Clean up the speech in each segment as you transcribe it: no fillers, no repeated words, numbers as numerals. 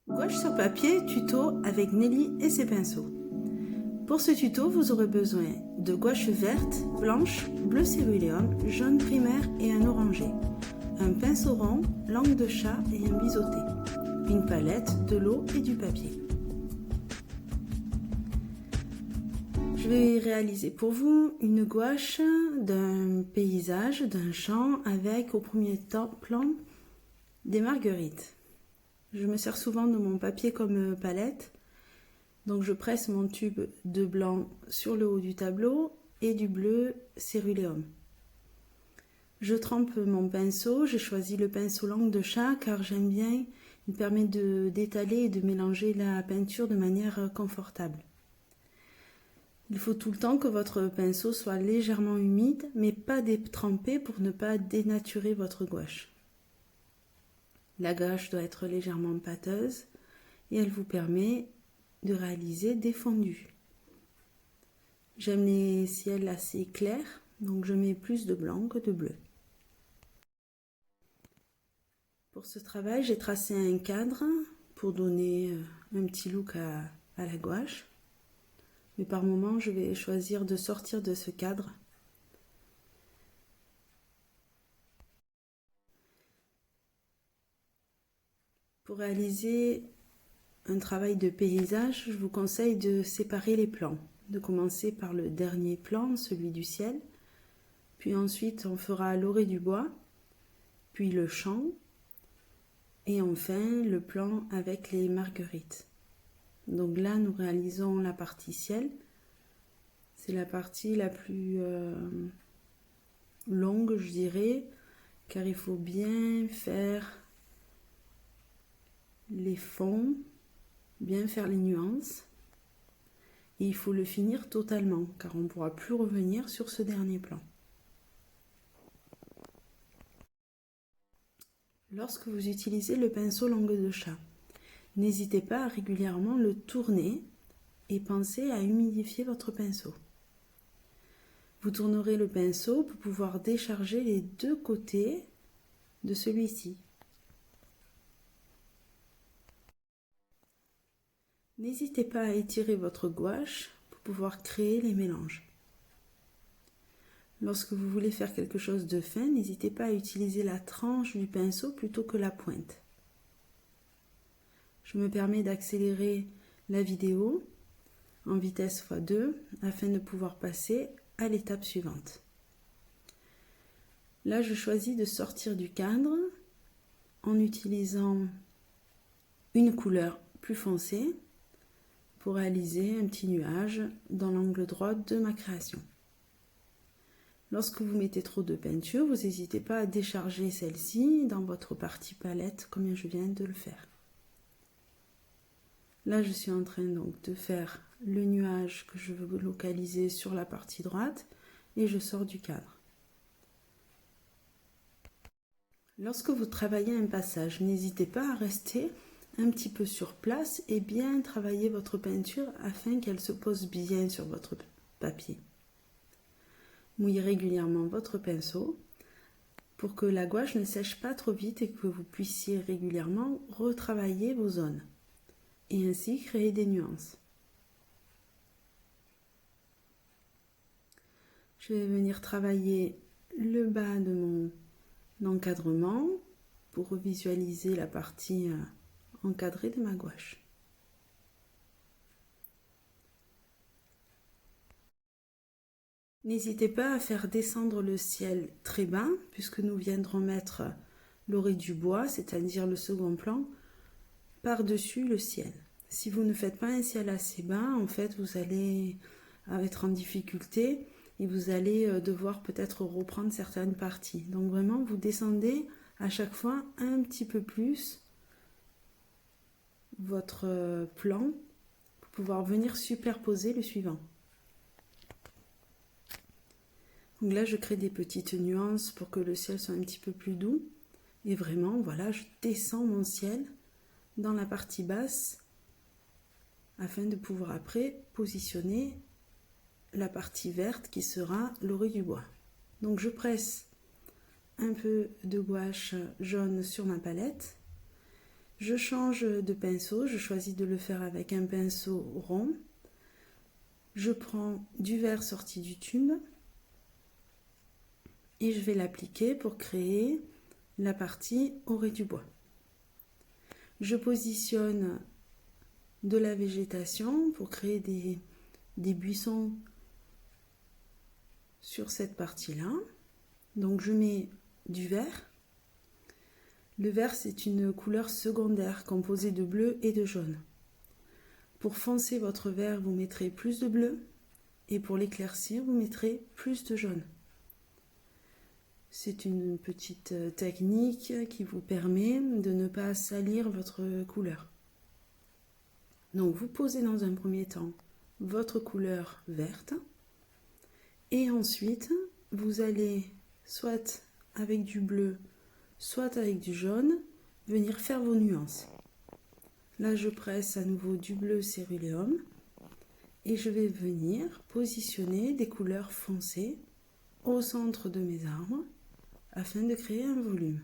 Gouache sur papier, tuto avec Nelly et ses pinceaux. Pour ce tuto, vous aurez besoin de gouache verte, blanche, bleu céruléum, jaune primaire et un orangé, un pinceau rond, langue de chat et un biseauté, une palette, de l'eau et du papier. Je vais réaliser pour vous une gouache d'un paysage, d'un champ avec au premier plan des marguerites. Je me sers souvent de mon papier comme palette. Donc je presse mon tube de blanc sur le haut du tableau et du bleu céruléum. Je trempe mon pinceau, j'ai choisi le pinceau langue de chat car j'aime bien, il permet d'étaler et de mélanger la peinture de manière confortable. Il faut tout le temps que votre pinceau soit légèrement humide mais pas détrempé pour ne pas dénaturer votre gouache. La gouache doit être légèrement pâteuse et elle vous permet de réaliser des fondus. J'aime les ciels assez clairs, donc je mets plus de blanc que de bleu. Pour ce travail, j'ai tracé un cadre pour donner un petit look à la gouache. Mais par moment, je vais choisir de sortir de ce cadre. Pour réaliser un travail de paysage, je vous conseille de séparer les plans, de commencer par le dernier plan, celui du ciel, puis ensuite on fera l'orée du bois, puis le champ, et enfin le plan avec les marguerites. Donc là, nous réalisons la partie ciel. C'est la partie la plus longue, je dirais, car il faut bien faire les fonds, bien faire les nuances. Et il faut le finir totalement, car on ne pourra plus revenir sur ce dernier plan. Lorsque vous utilisez le pinceau langue de chat, n'hésitez pas à régulièrement le tourner et pensez à humidifier votre pinceau. Vous tournerez le pinceau pour pouvoir décharger les deux côtés de celui-ci. N'hésitez pas à étirer votre gouache pour pouvoir créer les mélanges. Lorsque vous voulez faire quelque chose de fin, n'hésitez pas à utiliser la tranche du pinceau plutôt que la pointe. Je me permets d'accélérer la vidéo en vitesse x2 afin de pouvoir passer à l'étape suivante. Là, je choisis de sortir du cadre en utilisant une couleur plus foncée pour réaliser un petit nuage dans l'angle droit de ma création. Lorsque vous mettez trop de peinture, vous n'hésitez pas à décharger celle-ci dans votre partie palette comme je viens de le faire. Là, je suis en train donc de faire le nuage que je veux localiser sur la partie droite et je sors du cadre. Lorsque vous travaillez un passage, n'hésitez pas à rester un petit peu sur place et bien travailler votre peinture afin qu'elle se pose bien sur votre papier. Mouillez régulièrement votre pinceau pour que la gouache ne sèche pas trop vite et que vous puissiez régulièrement retravailler vos zones et ainsi créer des nuances. Je vais venir travailler le bas de mon encadrement pour visualiser la partie encadrée de ma gouache. N'hésitez pas à faire descendre le ciel très bas puisque nous viendrons mettre l'orée du bois, c'est-à-dire le second plan, par-dessus le ciel. Si vous ne faites pas un ciel assez bas, en fait, vous allez être en difficulté et vous allez devoir peut-être reprendre certaines parties. Donc vraiment, vous descendez à chaque fois un petit peu plus votre plan pour pouvoir venir superposer le suivant. Donc là, je crée des petites nuances pour que le ciel soit un petit peu plus doux. Et vraiment, voilà, je descends mon ciel dans la partie basse afin de pouvoir après positionner la partie verte qui sera l'orée du bois. Donc je presse un peu de gouache jaune sur ma palette Je change de pinceau, je choisis de le faire avec un pinceau rond. Je prends du vert sorti du tube et je vais l'appliquer pour créer la partie orée du bois. Je positionne de la végétation pour créer des buissons sur cette partie-là. Donc je mets du vert. Le vert, c'est une couleur secondaire composée de bleu et de jaune. Pour foncer votre vert, vous mettrez plus de bleu et pour l'éclaircir, vous mettrez plus de jaune. C'est une petite technique qui vous permet de ne pas salir votre couleur. Donc vous posez dans un premier temps votre couleur verte et ensuite vous allez soit avec du bleu, soit avec du jaune, venir faire vos nuances. Là, je presse à nouveau du bleu céruléum et je vais venir positionner des couleurs foncées au centre de mes arbres afin de créer un volume.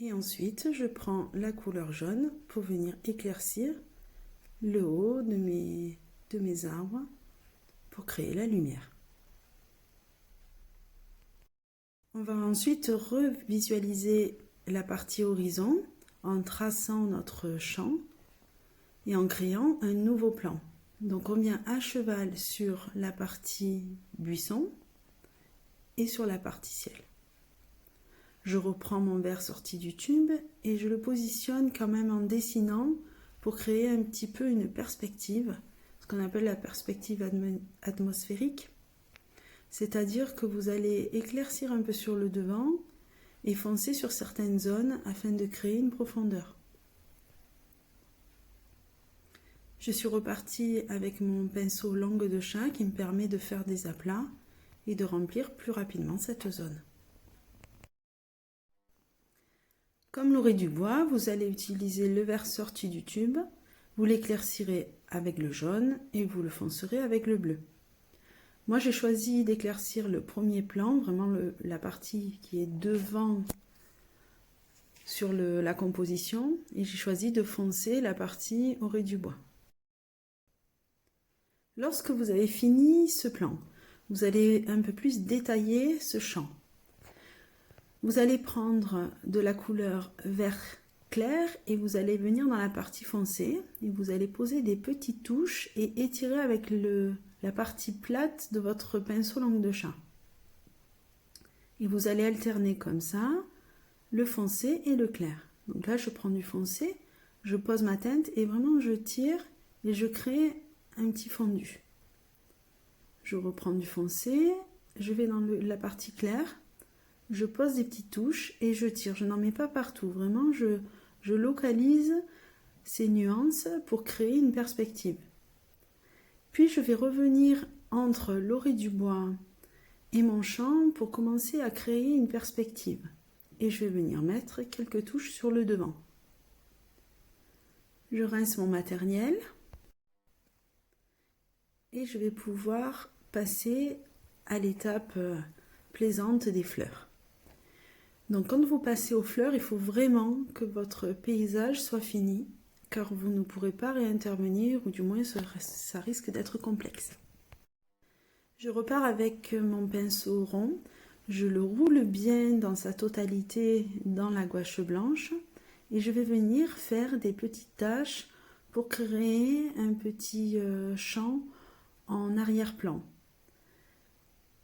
Et ensuite, je prends la couleur jaune pour venir éclaircir le haut de mes arbres pour créer la lumière. On va ensuite revisualiser la partie horizon en traçant notre champ et en créant un nouveau plan. Donc on vient à cheval sur la partie buisson et sur la partie ciel. Je reprends mon vert sorti du tube et je le positionne quand même en dessinant pour créer un petit peu une perspective, ce qu'on appelle la perspective atmosphérique. C'est-à-dire que vous allez éclaircir un peu sur le devant et foncer sur certaines zones afin de créer une profondeur. Je suis repartie avec mon pinceau langue de chat qui me permet de faire des aplats et de remplir plus rapidement cette zone. Comme l'orée du bois, vous allez utiliser le vert sorti du tube, vous l'éclaircirez avec le jaune et vous le foncerez avec le bleu. Moi, j'ai choisi d'éclaircir le premier plan, vraiment la partie qui est devant sur la composition, et j'ai choisi de foncer la partie orée du bois. Lorsque vous avez fini ce plan, vous allez un peu plus détailler ce champ. Vous allez prendre de la couleur vert clair et vous allez venir dans la partie foncée et vous allez poser des petites touches et étirer avec la partie plate de votre pinceau langue de chat. Et vous allez alterner comme ça le foncé et le clair. Donc là, je prends du foncé, je pose ma teinte et vraiment je tire et je crée un petit fondu. Je reprends du foncé, je vais dans la partie claire, je pose des petites touches et je tire. Je n'en mets pas partout, vraiment je localise ces nuances pour créer une perspective. Puis je vais revenir entre l'orée du bois et mon champ pour commencer à créer une perspective. Et je vais venir mettre quelques touches sur le devant. Je rince mon matériel et je vais pouvoir passer à l'étape plaisante des fleurs. Donc quand vous passez aux fleurs, il faut vraiment que votre paysage soit fini, car vous ne pourrez pas réintervenir, ou du moins ça risque d'être complexe. Je repars avec mon pinceau rond, je le roule bien dans sa totalité dans la gouache blanche, et je vais venir faire des petites taches pour créer un petit champ en arrière-plan.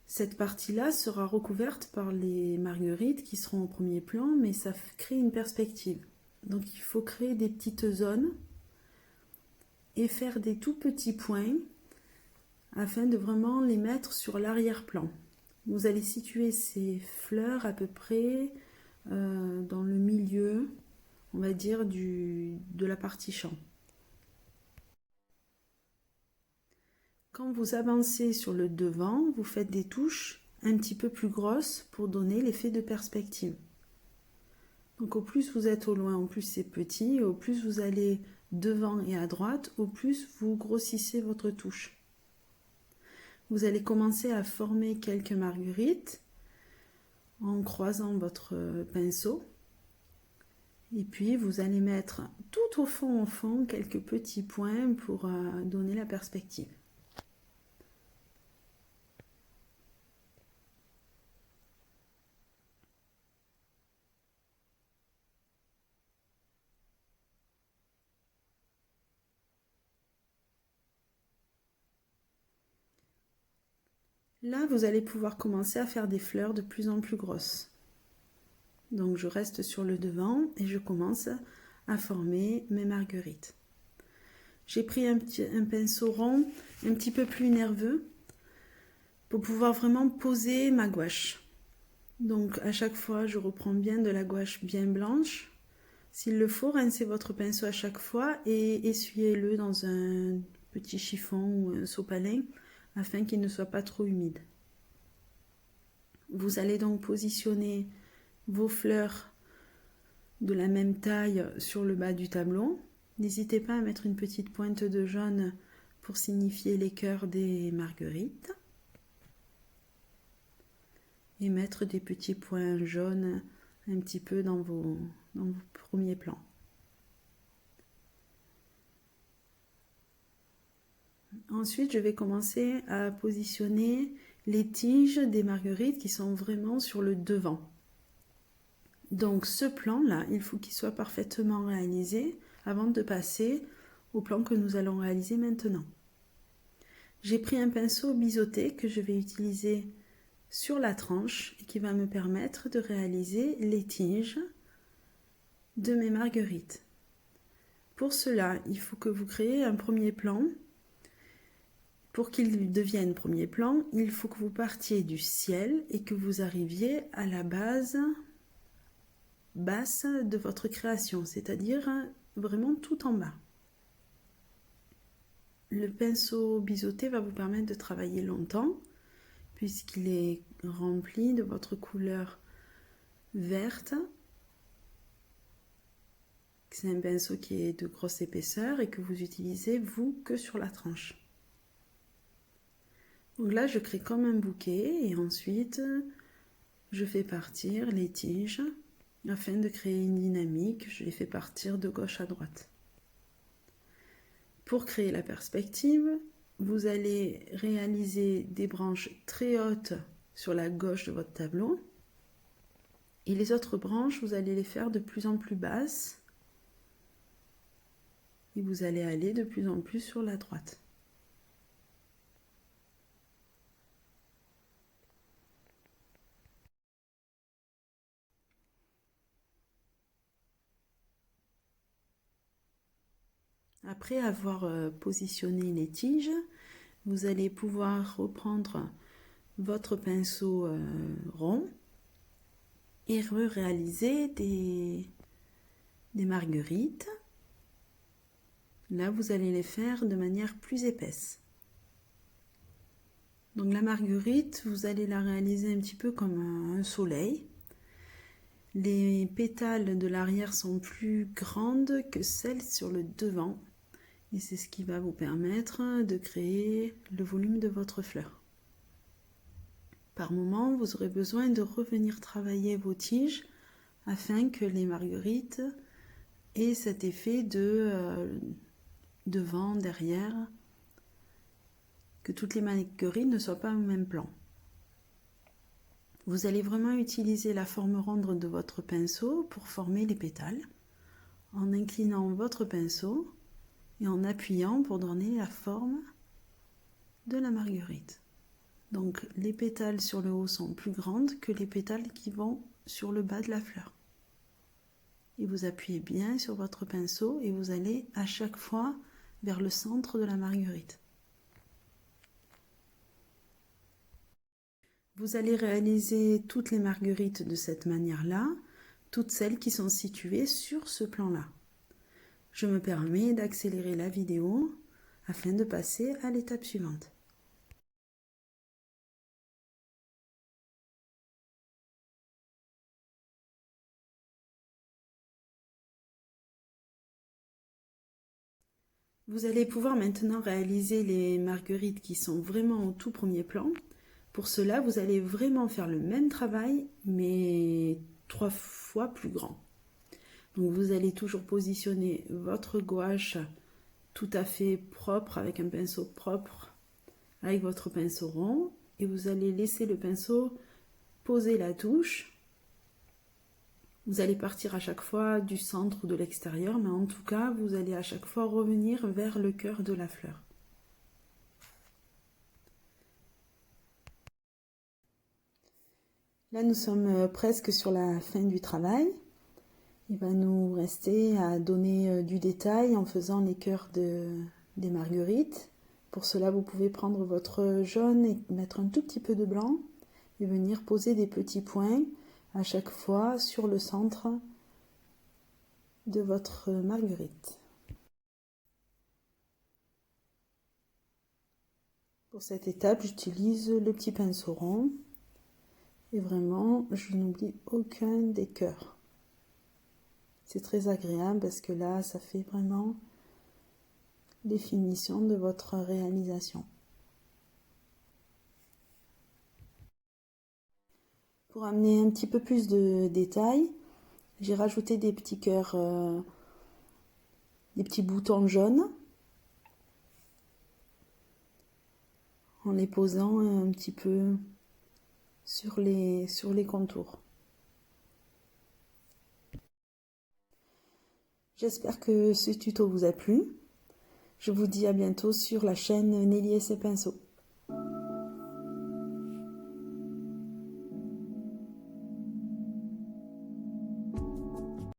Cette partie-là sera recouverte par les marguerites qui seront au premier plan, mais ça crée une perspective. Donc il faut créer des petites zones et faire des tout petits points afin de vraiment les mettre sur l'arrière-plan. Vous allez situer ces fleurs à peu près dans le milieu, on va dire, de la partie champ. Quand vous avancez sur le devant, vous faites des touches un petit peu plus grosses pour donner l'effet de perspective. Donc au plus vous êtes au loin, au plus c'est petit, et au plus vous allez devant et à droite, au plus vous grossissez votre touche. vous allez commencer à former quelques marguerites en croisant votre pinceau. Et puis vous allez mettre tout au fond, quelques petits points pour donner la perspective. Là, vous allez pouvoir commencer à faire des fleurs de plus en plus grosses. Donc je reste sur le devant et je commence à former mes marguerites. J'ai pris un pinceau rond, un petit peu plus nerveux, pour pouvoir vraiment poser ma gouache. Donc à chaque fois, je reprends bien de la gouache bien blanche. S'il le faut, rincez votre pinceau à chaque fois et essuyez-le dans un petit chiffon ou un sopalin afin qu'il ne soit pas trop humide. Vous allez donc positionner vos fleurs de la même taille sur le bas du tableau. N'hésitez pas à mettre une petite pointe de jaune pour signifier les cœurs des marguerites. Et mettre des petits points jaunes un petit peu dans vos premiers plans. Ensuite, je vais commencer à positionner les tiges des marguerites qui sont vraiment sur le devant. Donc ce plan-là, il faut qu'il soit parfaitement réalisé avant de passer au plan que nous allons réaliser maintenant. J'ai pris un pinceau biseauté que je vais utiliser sur la tranche et qui va me permettre de réaliser les tiges de mes marguerites. Pour cela, il faut que vous créez un premier plan. Pour qu'il devienne premier plan, il faut que vous partiez du ciel et que vous arriviez à la base basse de votre création, c'est-à-dire vraiment tout en bas. Le pinceau biseauté va vous permettre de travailler longtemps puisqu'il est rempli de votre couleur verte. C'est un pinceau qui est de grosse épaisseur et que vous utilisez vous que sur la tranche. Donc là, je crée comme un bouquet et ensuite, je fais partir les tiges afin de créer une dynamique. Je les fais partir de gauche à droite. Pour créer la perspective, vous allez réaliser des branches très hautes sur la gauche de votre tableau. Et les autres branches, vous allez les faire de plus en plus basses. Et vous allez aller de plus en plus sur la droite. Après avoir positionné les tiges, vous allez pouvoir reprendre votre pinceau rond et réaliser des marguerites. Là, vous allez les faire de manière plus épaisse. Donc la marguerite, vous allez la réaliser un petit peu comme un soleil. Les pétales de l'arrière sont plus grandes que celles sur le devant. Et c'est ce qui va vous permettre de créer le volume de votre fleur. Par moment, vous aurez besoin de revenir travailler vos tiges afin que les marguerites aient cet effet de devant, derrière, que toutes les marguerites ne soient pas au même plan. Vous allez vraiment utiliser la forme ronde de votre pinceau pour former les pétales, en inclinant votre pinceau et en appuyant pour donner la forme de la marguerite. Donc les pétales sur le haut sont plus grandes que les pétales qui vont sur le bas de la fleur. Et vous appuyez bien sur votre pinceau et vous allez à chaque fois vers le centre de la marguerite. Vous allez réaliser toutes les marguerites de cette manière-là, toutes celles qui sont situées sur ce plan-là. Je me permets d'accélérer la vidéo afin de passer à l'étape suivante. Vous allez pouvoir maintenant réaliser les marguerites qui sont vraiment au tout premier plan. Pour cela, vous allez vraiment faire le même travail, mais 3 fois plus grand. Donc vous allez toujours positionner votre gouache tout à fait propre, avec un pinceau propre, avec votre pinceau rond, et vous allez laisser le pinceau poser la touche. Vous allez partir à chaque fois du centre ou de l'extérieur, mais en tout cas, vous allez à chaque fois revenir vers le cœur de la fleur. Là, nous sommes presque sur la fin du travail. Il va nous rester à donner du détail en faisant les cœurs des marguerites. Pour cela, vous pouvez prendre votre jaune et mettre un tout petit peu de blanc et venir poser des petits points à chaque fois sur le centre de votre marguerite. Pour cette étape, j'utilise le petit pinceau rond et vraiment, je n'oublie aucun des cœurs. C'est très agréable parce que là, ça fait vraiment définition de votre réalisation. Pour amener un petit peu plus de détails, j'ai rajouté des petits cœurs, des petits boutons jaunes en les posant un petit peu sur les contours. J'espère que ce tuto vous a plu. Je vous dis à bientôt sur la chaîne Nelly et ses pinceaux.